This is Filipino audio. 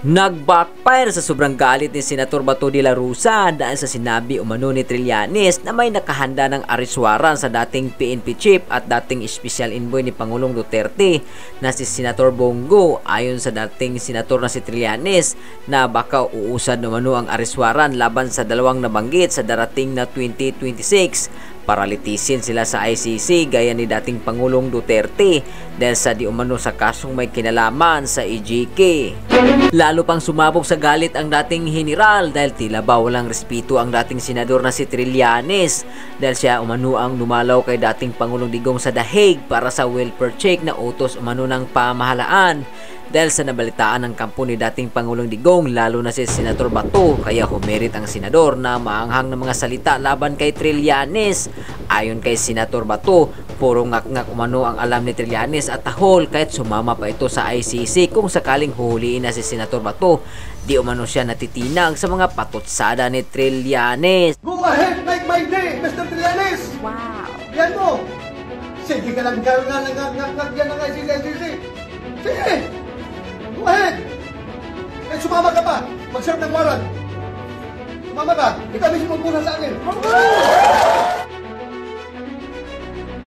Nag-backfire sa sobrang galit ni Senator Bato de la Rosa dahil sa sinabi umano ni Trillanes na may nakahanda ng areswaran sa dating PNP chief at dating special envoy ni Pangulong Duterte na si Senator Bongo. Ayon sa dating senator na si Trillanes na baka uusad umano ang areswaran laban sa dalawang nabanggit sa darating na 2026 para litisin sila sa ICC gaya ni dating Pangulong Duterte dahil sa di umano sa kasong may kinalaman sa EJK. Lalo pang sumabog sa galit ang dating general dahil tila ba walang respeto ang dating senador na si Trillanes dahil siya umano ang dumalaw kay dating Pangulong Digong sa The Hague para sa welfare check na utos umano ng pamahalaan. Dahil sa nabalitaan ng kampo ni dating Pangulong Digong lalo na si Senator Bato kaya humerit ang senador na maanghang ng mga salita laban kay Trillanes. Ayon kay Senator Bato, puro ngak-ngak umano ang alam ni Trillanes at tahol kahit sumama pa ito sa ICC kung sakaling huhuliin na si Senator Bato. Di umano siya natitinag sa mga patutsada ni Trillanes. Go ahead, make my day, Mr. Trillanes! Wow! Yan mo! Sige ka lang ngak-ngak yan ang ICC. Sige! Go ahead! Eh, sumama ka pa! Mag-serve ng warrant! Sumama ka! Ikaw mismo muna sa akin!